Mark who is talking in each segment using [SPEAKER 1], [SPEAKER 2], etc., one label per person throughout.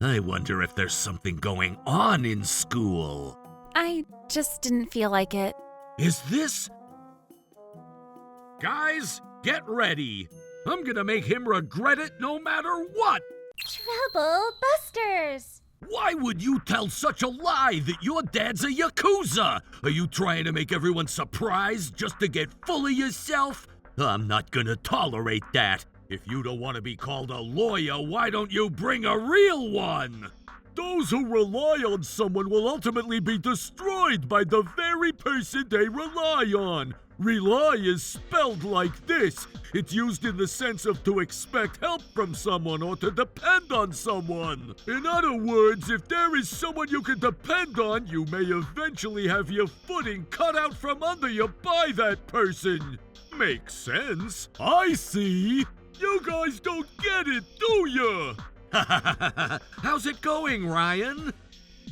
[SPEAKER 1] I wonder if there's something going on in school.
[SPEAKER 2] I just didn't feel like it.
[SPEAKER 1] Is this... Guys, get ready. I'm gonna make him regret it no matter what.
[SPEAKER 3] Trouble Busters!
[SPEAKER 1] Why would you tell such a lie that your dad's a Yakuza? Are you trying to make everyone surprised just to get full of yourself? I'm not gonna tolerate that. If you don't want to be called a lawyer, why don't you bring a real one? Those who rely on someone will ultimately be destroyed by the very person they rely on. Rely is spelled like this. It's used in the sense of to expect help from someone or to depend on someone. In other words, if there is someone you can depend on, you may eventually have your footing cut out from under you by that person. Makes sense. I see. You guys don't get it, do ya? How's it going, Ryan?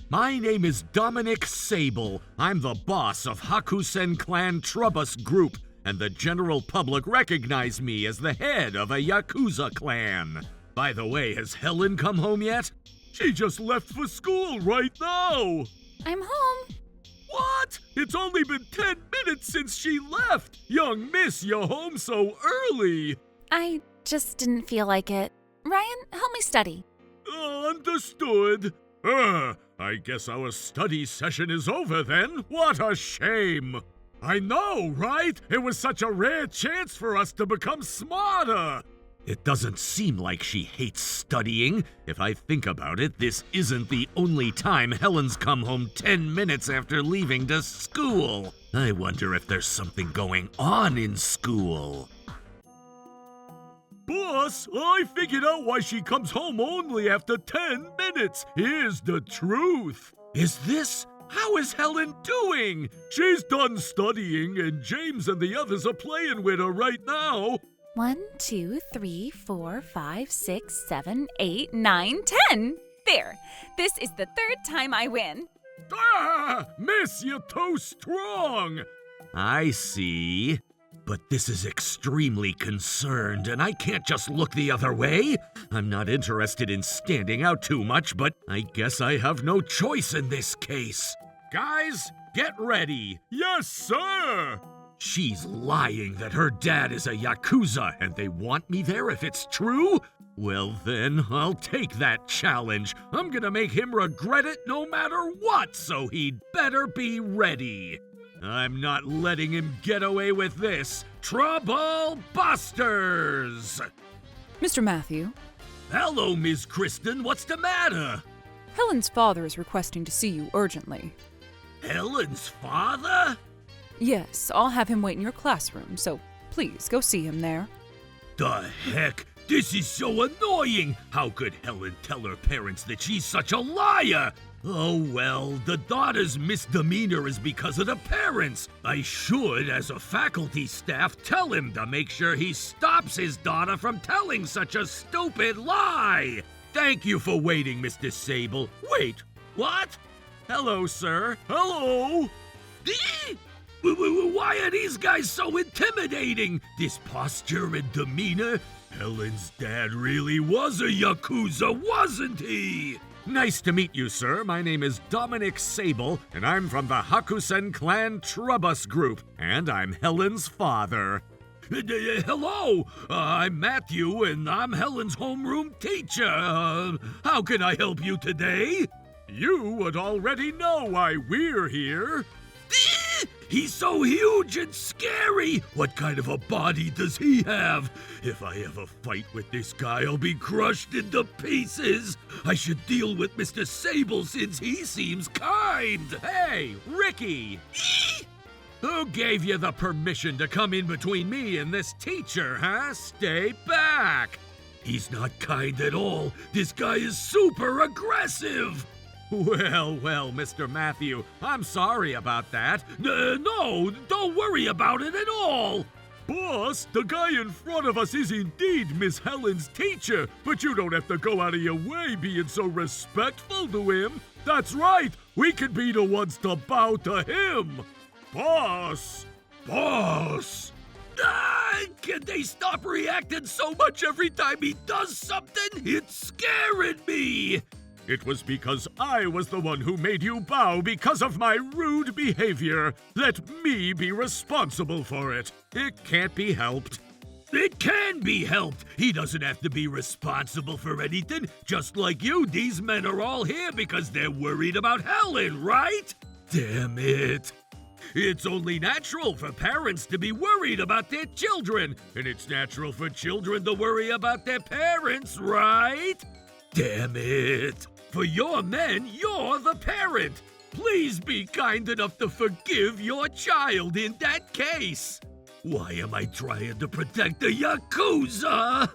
[SPEAKER 1] My name is Dominic Sable. I'm the boss of Hakusen Clan Trubus Group, and the general public recognize me as the head of a Yakuza clan. By the way, has Helen come home yet? She just left for school right now.
[SPEAKER 2] I'm home.
[SPEAKER 1] What? It's only been 10 minutes since she left. Young miss, you're home so early.
[SPEAKER 2] I just didn't feel like it. Ryan, help me study.
[SPEAKER 1] Understood. I guess our study session is over then. What a shame. I know, right? It was such a rare chance for us to become smarter. It doesn't seem like she hates studying. If I think about it, this isn't the only time Helen's come home 10 minutes after leaving to school. I wonder if there's something going on in school. Boss, I figured out why she comes home only after 10 minutes. Here's the truth. Is this? How is Helen doing? She's done studying, and James and the others are playing with her right now.
[SPEAKER 2] 1, 2, 3, 4, 5, 6, 7, 8, 9, 10. There. This is the third time I win.
[SPEAKER 1] Miss, you're too strong. I see. But this is extremely concerned, and I can't just look the other way. I'm not interested in standing out too much, but I guess I have no choice in this case. Guys, get ready. Yes, sir! She's lying that her dad is a Yakuza, and they want me there if it's true? Well then, I'll take that challenge. I'm gonna make him regret it no matter what, so he'd better be ready. I'm not letting him get away with this. Trouble Busters!
[SPEAKER 4] Mr. Matthew,
[SPEAKER 1] Hello, Ms. Kristen. What's the matter?
[SPEAKER 4] Helen's father is requesting to see you urgently.
[SPEAKER 1] Helen's father?
[SPEAKER 4] Yes, I'll have him wait in your classroom, so please go see him there.
[SPEAKER 1] The heck? This is so annoying! How could Helen tell her parents that she's such a liar? Oh well, the daughter's misdemeanor is because of the parents. I should, as a faculty staff, tell him to make sure he stops his daughter from telling such a stupid lie. Thank you for waiting, Mr. Sable. Wait, what? Hello, sir. Hello? Why are these guys so intimidating? This posture and demeanor? Helen's dad really was a Yakuza, wasn't he? Nice to meet you, sir. My name is Dominic Sable, and I'm from the Hakusen Clan Trubus Group, and I'm Helen's father. Hello, I'm Matthew, and I'm Helen's homeroom teacher. How can I help you today? You would already know why we're here. He's so huge and scary! What kind of a body does he have? If I ever fight with this guy, I'll be crushed into pieces! I should deal with Mr. Sable since he seems kind! Hey, Ricky! Who gave you the permission to come in between me and this teacher, huh? Stay back! He's not kind at all. This guy is super aggressive! Well, Mr. Matthew, I'm sorry about that. No, don't worry about it at all. Boss, the guy in front of us is indeed Miss Helen's teacher, but you don't have to go out of your way being so respectful to him. That's right, we can be the ones to bow to him. Boss! Can they stop reacting so much every time he does something? It's scaring me. It was because I was the one who made you bow because of my rude behavior. Let me be responsible for it. It can't be helped. It can be helped. He doesn't have to be responsible for anything. Just like you, these men are all here because they're worried about Helen, right? Damn it. It's only natural for parents to be worried about their children, and it's natural for children to worry about their parents, right? Damn it. For your men, you're the parent. Please be kind enough to forgive your child in that case. Why am I trying to protect the Yakuza?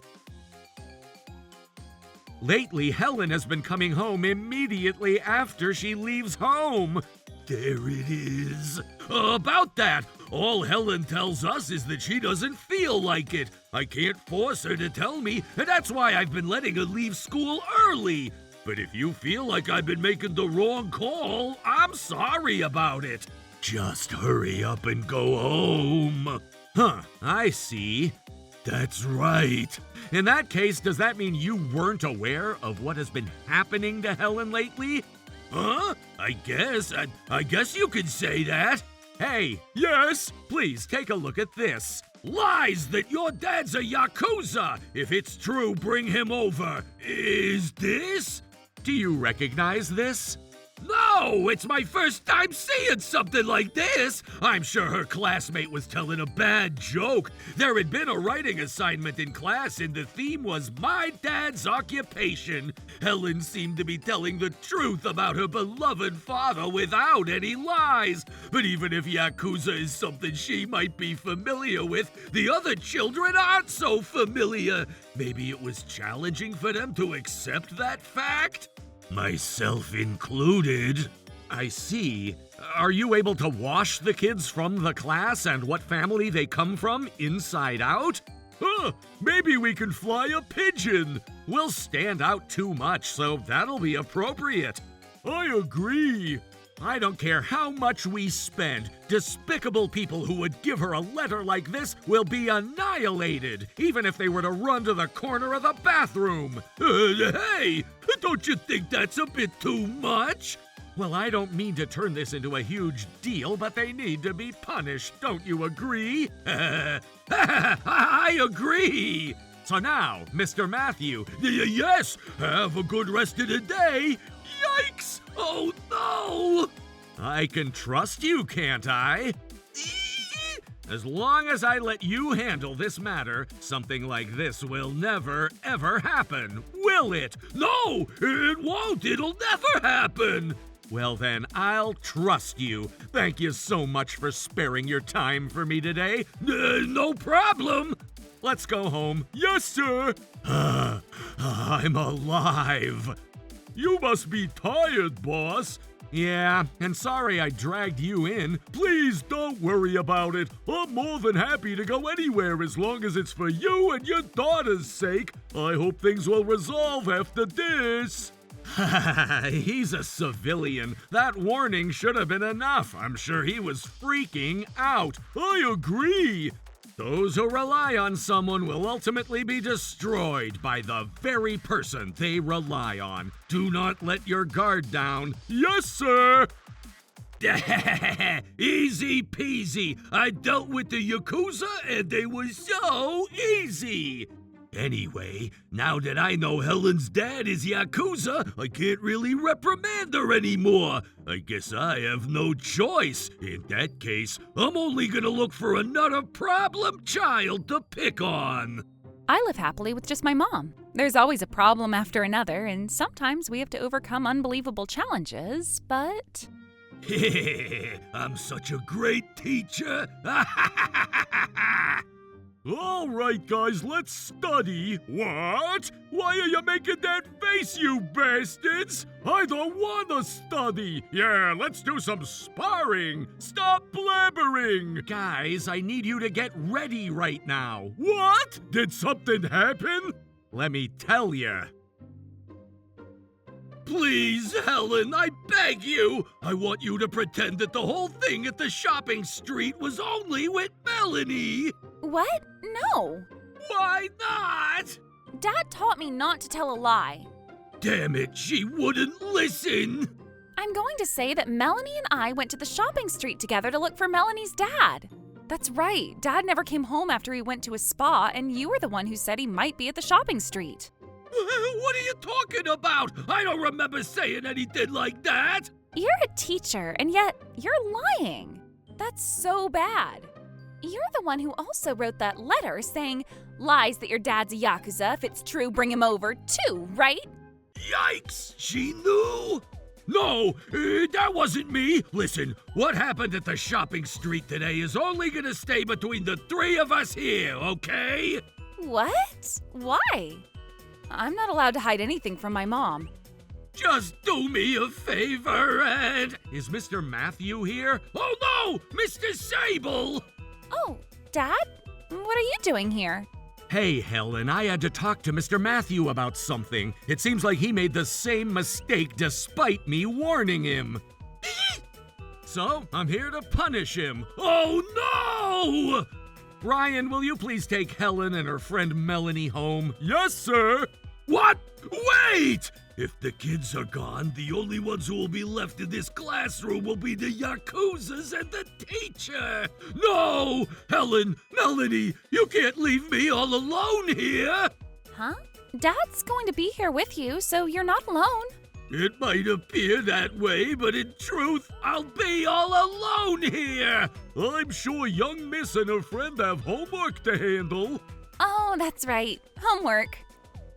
[SPEAKER 1] Lately, Helen has been coming home immediately after she leaves home. There it is. About that, all Helen tells us is that she doesn't feel like it. I can't force her to tell me, and that's why I've been letting her leave school early. But if you feel like I've been making the wrong call, I'm sorry about it. Just hurry up and go home. Huh, I see. That's right. In that case, does that mean you weren't aware of what has been happening to Helen lately? Huh? I guess you could say that. Hey, yes, please take a look at this. Lies that your dad's a Yakuza. If it's true, bring him over. Is this? Do you recognize this? No, it's my first time seeing something like this. I'm sure her classmate was telling a bad joke. There had been a writing assignment in class and the theme was my dad's occupation. Helen seemed to be telling the truth about her beloved father without any lies. But even if Yakuza is something she might be familiar with, the other children aren't so familiar. Maybe it was challenging for them to accept that fact? Myself included. I see. Are you able to wash the kids from the class and what family they come from inside out? Maybe we can fly a pigeon. We'll stand out too much, so that'll be appropriate. I agree. I don't care how much we spend. Despicable people who would give her a letter like this will be annihilated, even if they were to run to the corner of the bathroom. Hey, don't you think that's a bit too much? Well, I don't mean to turn this into a huge deal, but they need to be punished. Don't you agree? I agree. So now, Mr. Matthew, yes, have a good rest of the day. Yikes! Oh no! I can trust you, can't I? As long as I let you handle this matter, something like this will never, ever happen, will it? No, it won't. It'll never happen. Well then, I'll trust you. Thank you so much for sparing your time for me today. No problem. Let's go home. Yes, sir. I'm alive. You must be tired, boss. Yeah, and sorry I dragged you in. Please don't worry about it. I'm more than happy to go anywhere as long as it's for you and your daughter's sake. I hope things will resolve after this. He's a civilian. That warning should have been enough. I'm sure he was freaking out. I agree. Those who rely on someone will ultimately be destroyed by the very person they rely on. Do not let your guard down. Yes, sir! Easy peasy. I dealt with the Yakuza and they were so easy. Anyway, now that I know Helen's dad is Yakuza, I can't really reprimand her anymore. I guess I have no choice. In that case, I'm only gonna look for another problem child to pick on.
[SPEAKER 2] I live happily with just my mom. There's always a problem after another, and sometimes we have to overcome unbelievable challenges, but...
[SPEAKER 1] I'm such a great teacher. All right, guys, let's study. What? Why are you making that face, you bastards? I don't want to study. Yeah, let's do some sparring. Stop blabbering. Guys, I need you to get ready right now. What? Did something happen? Let me tell you. Please, Helen, I beg you. I want you to pretend that the whole thing at the shopping street was only with Melanie.
[SPEAKER 2] What? No.
[SPEAKER 1] Why not?
[SPEAKER 2] Dad taught me not to tell a lie.
[SPEAKER 1] Damn it, she wouldn't listen!
[SPEAKER 2] I'm going to say that Melanie and I went to the shopping street together to look for Melanie's dad. That's right. Dad never came home after he went to a spa, and you were the one who said he might be at the shopping street.
[SPEAKER 1] What are you talking about? I don't remember saying anything like that!
[SPEAKER 2] You're a teacher, and yet you're lying. That's so bad. You're the one who also wrote that letter saying lies that your dad's a Yakuza. If it's true, bring him over too, right?
[SPEAKER 1] Yikes! She knew? No, that wasn't me. Listen, what happened at the shopping street today is only gonna stay between the three of us here, okay?
[SPEAKER 2] What? Why? I'm not allowed to hide anything from my mom.
[SPEAKER 1] Just do me a favor and... Is Mr. Matthew here? Oh no! Mr. Sable!
[SPEAKER 2] Oh, Dad? What are you doing here?
[SPEAKER 1] Hey, Helen, I had to talk to Mr. Matthew about something. It seems like he made the same mistake despite me warning him. So, I'm here to punish him. Oh no! Ryan, will you please take Helen and her friend Melanie home? Yes, sir. What? Wait! If the kids are gone, the only ones who will be left in this classroom will be the Yakuzas and the teacher! No! Helen, Melanie, you can't leave me all alone here!
[SPEAKER 2] Huh? Dad's going to be here with you, so you're not alone.
[SPEAKER 1] It might appear that way, but in truth, I'll be all alone here! I'm sure young Miss and her friend have homework to handle.
[SPEAKER 2] Oh, that's right. Homework.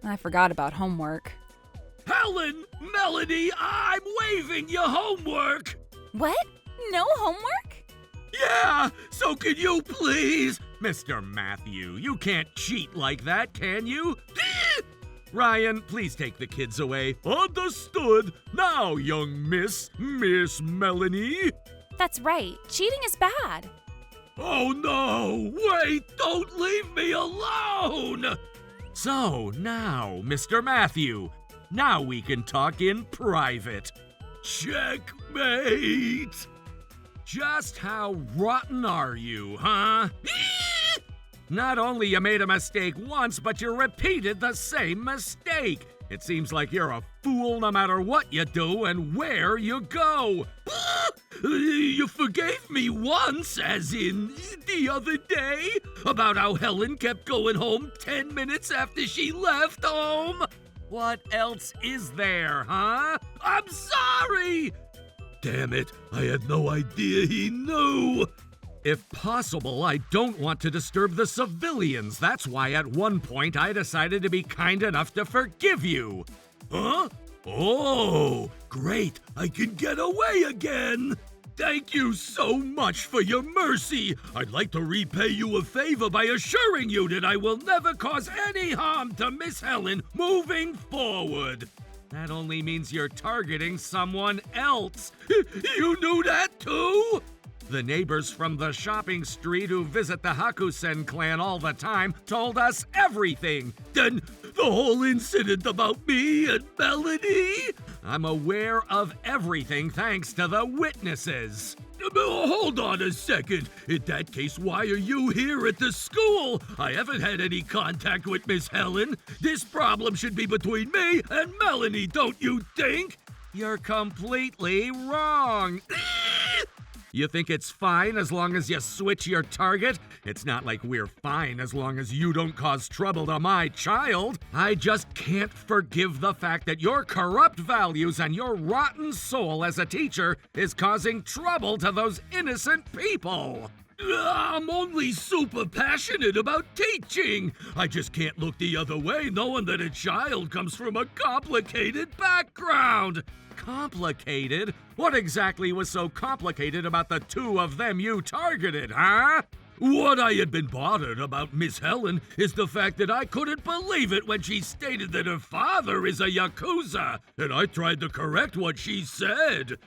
[SPEAKER 4] I forgot about homework.
[SPEAKER 1] Helen, Melanie, I'm waiving your homework!
[SPEAKER 2] What? No homework?
[SPEAKER 1] Yeah, so can you please? Mr. Matthew, you can't cheat like that, can you? Ryan, please take the kids away. Understood. Now, young Miss Melanie.
[SPEAKER 2] That's right. Cheating is bad.
[SPEAKER 1] Oh no! Wait, don't leave me alone! So, now, Mr. Matthew, now we can talk in private. Checkmate! Just how rotten are you, huh? Not only you made a mistake once, but you repeated the same mistake. It seems like you're a fool no matter what you do and where you go. You forgave me once, as in the other day, about how Helen kept going home 10 minutes after she left home. What else is there, huh? I'm sorry! Damn it, I had no idea he knew. If possible, I don't want to disturb the civilians. That's why at one point I decided to be kind enough to forgive you. Huh? Oh, great. I can get away again. Thank you so much for your mercy. I'd like to repay you a favor by assuring you that I will never cause any harm to Miss Helen moving forward. That only means you're targeting someone else. You knew that too? The neighbors from the shopping street who visit the Hakusen clan all the time told us everything. Then the whole incident about me and Melanie? I'm aware of everything thanks to the witnesses. Hold on a second. In that case, why are you here at the school? I haven't had any contact with Miss Helen. This problem should be between me and Melanie, don't you think? You're completely wrong. You think it's fine as long as you switch your target? It's not like we're fine as long as you don't cause trouble to my child. I just can't forgive the fact that your corrupt values and your rotten soul as a teacher is causing trouble to those innocent people. I'm only super passionate about teaching. I just can't look the other way knowing that a child comes from a complicated background. Complicated? What exactly was so complicated about the two of them you targeted, huh? What I had been bothered about Miss Helen is the fact that I couldn't believe it when she stated that her father is a Yakuza, and I tried to correct what she said.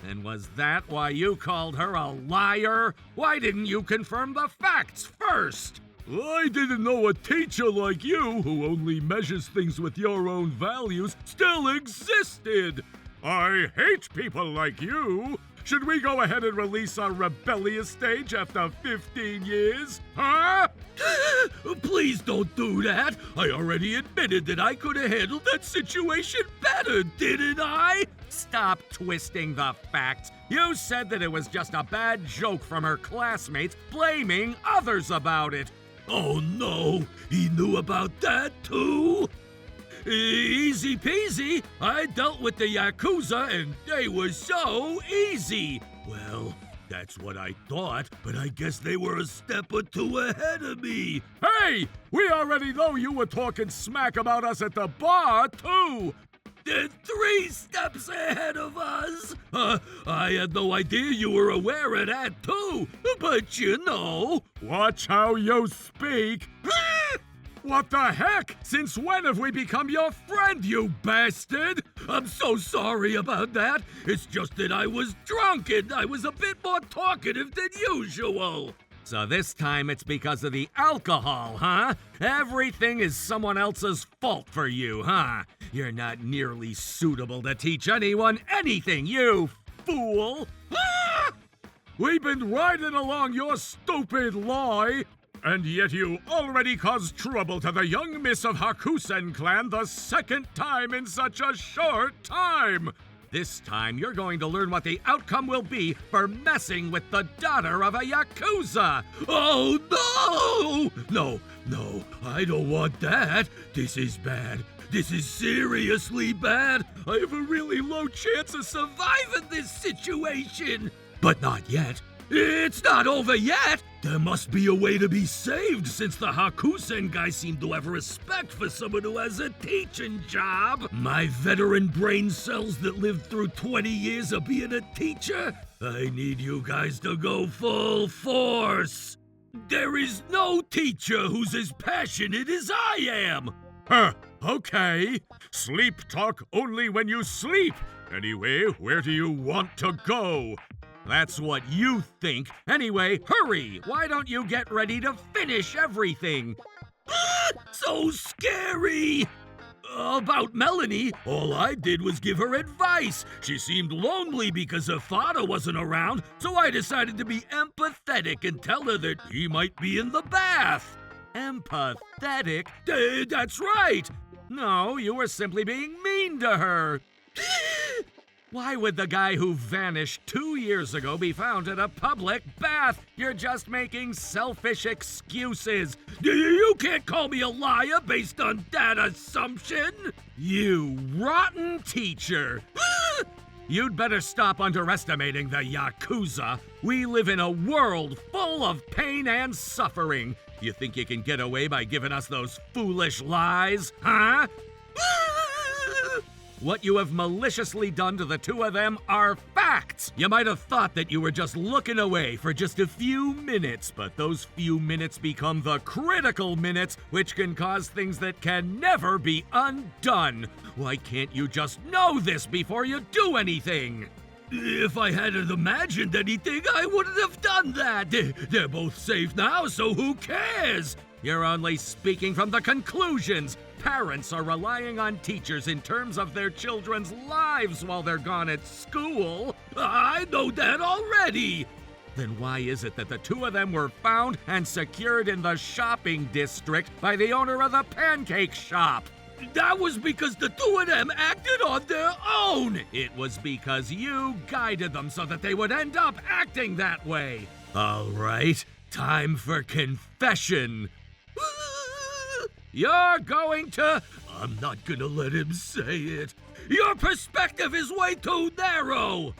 [SPEAKER 1] And was that why you called her a liar? Why didn't you confirm the facts first? I didn't know a teacher like you, who only measures things with your own values, still existed. I hate people like you. Should we go ahead and release our rebellious stage after 15 years? Huh? Please don't do that. I already admitted that I could have handled that situation better, didn't I? Stop twisting the facts. You said that it was just a bad joke from her classmates blaming others about it. Oh no, he knew about that too? Easy peasy. I dealt with the Yakuza and they were so easy. Well, that's what I thought, but I guess they were a step or two ahead of me. Hey, we already know you were talking smack about us at the bar, too. They're 3 steps ahead of us. I had no idea you were aware of that, too. But you know. Watch how you speak. What the heck? Since when have we become your friend, you bastard? I'm so sorry about that. It's just that I was drunk and I was a bit more talkative than usual. So this time it's because of the alcohol, huh? Everything is someone else's fault for you, huh? You're not nearly suitable to teach anyone anything, you fool! We've been riding along your stupid lie. And yet you already caused trouble to the young miss of Hakusen clan the 2nd time in such a short time! This time you're going to learn what the outcome will be for messing with the daughter of a Yakuza! Oh no! No, I don't want that! This is bad! This is seriously bad! I have a really low chance of surviving this situation! But not yet. It's not over yet! There must be a way to be saved since the Hakusen guy seemed to have respect for someone who has a teaching job. My veteran brain cells that lived through 20 years of being a teacher, I need you guys to go full force. There is no teacher who's as passionate as I am. Okay. Sleep talk only when you sleep. Anyway, where do you want to go? That's what you think. Anyway, hurry! Why don't you get ready to finish everything? So scary! About Melanie, all I did was give her advice. She seemed lonely because her father wasn't around, so I decided to be empathetic and tell her that he might be in the bath. Empathetic? That's right! No, you were simply being mean to her. Why would the guy who vanished 2 years ago be found at a public bath? You're just making selfish excuses. You can't call me a liar based on that assumption. You rotten teacher. You'd better stop underestimating the Yakuza. We live in a world full of pain and suffering. You think you can get away by giving us those foolish lies, huh? What you have maliciously done to the 2 of them are facts! You might have thought that you were just looking away for just a few minutes, but those few minutes become the critical minutes, which can cause things that can never be undone. Why can't you just know this before you do anything? If I hadn't imagined anything, I wouldn't have done that. They're both safe now, so who cares? You're only speaking from the conclusions. Parents are relying on teachers in terms of their children's lives while they're gone at school. I know that already. Then why is it that the 2 of them were found and secured in the shopping district by the owner of the pancake shop? That was because the 2 of them acted on their own. It was because you guided them so that they would end up acting that way. All right, time for confession. You're going to... I'm not gonna let him say it. Your perspective is way too narrow.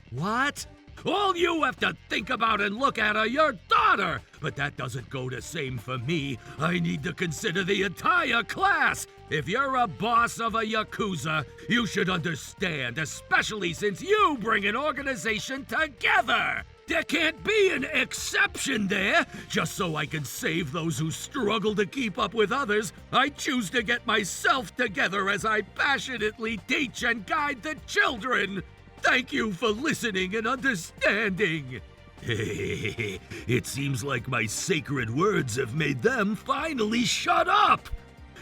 [SPEAKER 1] What? All you have to think about and look at are your daughter. But that doesn't go the same for me. I need to consider the entire class. If you're a boss of a Yakuza, you should understand, especially since you bring an organization together. There can't be an exception there. Just so I can save those who struggle to keep up with others, I choose to get myself together as I passionately teach and guide the children. Thank you for listening and understanding. It seems like my sacred words have made them finally shut up.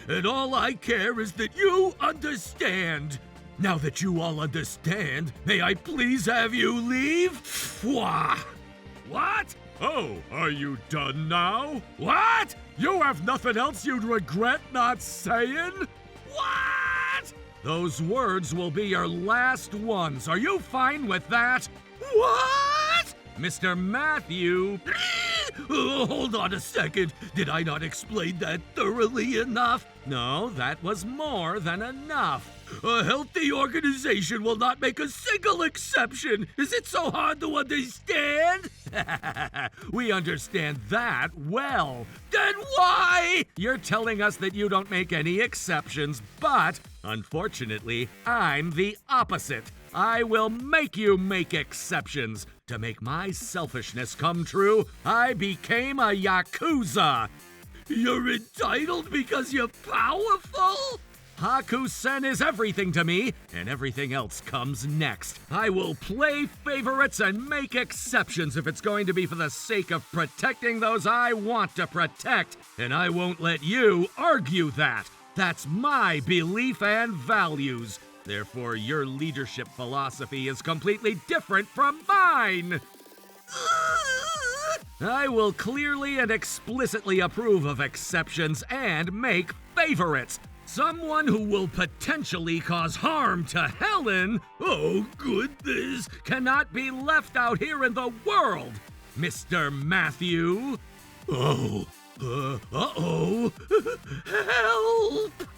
[SPEAKER 1] And all I care is that you understand. Now that you all understand, may I please have you leave? What? Oh, are you done now? What? You have nothing else you'd regret not saying? What? Those words will be your last ones. Are you fine with that? What? Mr. Matthew? Hold on a second. Did I not explain that thoroughly enough? No, that was more than enough. A healthy organization will not make a single exception. Is it so hard to understand? We understand that well. Then why? You're telling us that you don't make any exceptions, but unfortunately, I'm the opposite. I will make you make exceptions. To make my selfishness come true, I became a Yakuza. You're entitled because you're powerful? Haku-sen is everything to me, and everything else comes next. I will play favorites and make exceptions if it's going to be for the sake of protecting those I want to protect, and I won't let you argue that. That's my belief and values. Therefore, your leadership philosophy is completely different from mine. I will clearly and explicitly approve of exceptions and make favorites. Someone who will potentially cause harm to Helen, oh goodness, cannot be left out here in the world. Mr. Matthew. Oh, uh-oh. Help!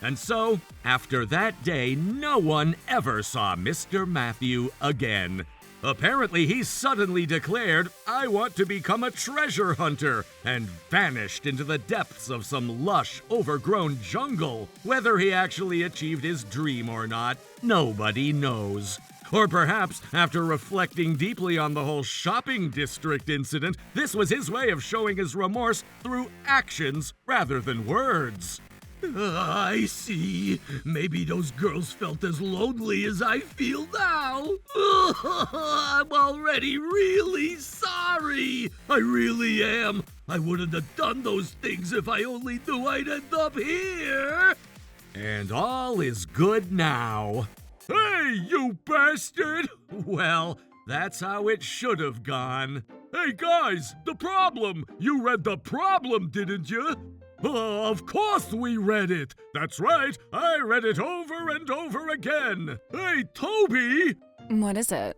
[SPEAKER 1] And so, after that day, no one ever saw Mr. Matthew again. Apparently, he suddenly declared, "I want to become a treasure hunter," and vanished into the depths of some lush, overgrown jungle. Whether he actually achieved his dream or not, nobody knows. Or perhaps, after reflecting deeply on the whole shopping district incident, this was his way of showing his remorse through actions rather than words. I see. Maybe those girls felt as lonely as I feel now. I'm already really sorry. I really am. I wouldn't have done those things if I only knew I'd end up here. And all is good now. Hey, you bastard! Well, that's how it should have gone. Hey guys, the problem! You read the problem, didn't you? Of course we read it! That's right, I read it over and over again! Hey, Toby!
[SPEAKER 4] What is it?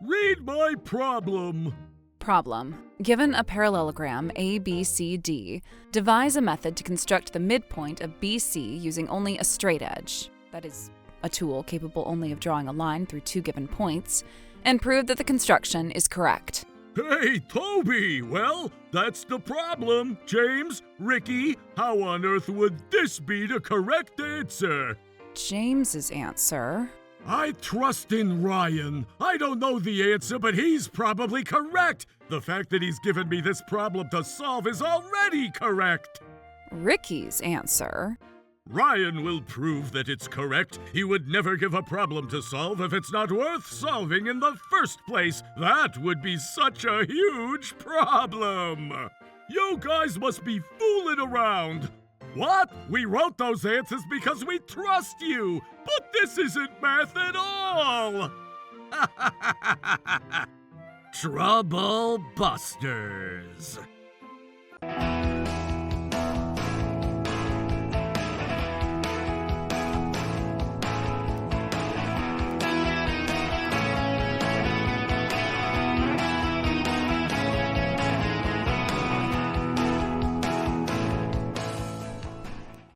[SPEAKER 1] Read my problem!
[SPEAKER 4] Problem. Given a parallelogram ABCD, devise a method to construct the midpoint of BC using only a straight edge. That is, a tool capable only of drawing a line through two given points, and prove that the construction is correct.
[SPEAKER 1] Hey, Toby! Well, that's the problem. James, Ricky, how on earth would this be the correct answer?
[SPEAKER 4] James's answer.
[SPEAKER 1] I trust in Ryan. I don't know the answer, but he's probably correct. The fact that he's given me this problem to solve is already correct.
[SPEAKER 4] Ricky's answer.
[SPEAKER 1] Ryan will prove that it's correct. He would never give a problem to solve if it's not worth solving in the first place. That would be such a huge problem. You guys must be fooling around. What? We wrote those answers because we trust you. But this isn't math at all. Trouble Busters.